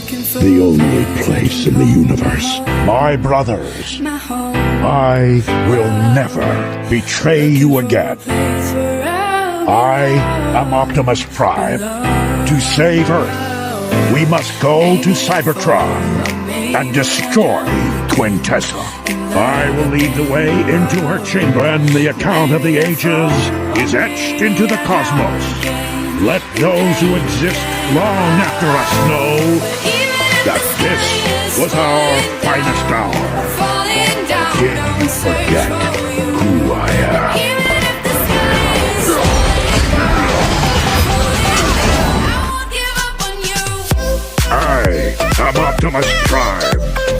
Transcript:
the only place in the universe. My brothers, I will never betray you again. I am Optimus Prime. To save Earth, we must go to Cybertron and destroy Quintessa. I will lead the way into her chamber, and the account of the ages is etched into the cosmos. Let those who exist long after us know that this was our finest hour. Did you forget who I am? I am Optimus Prime.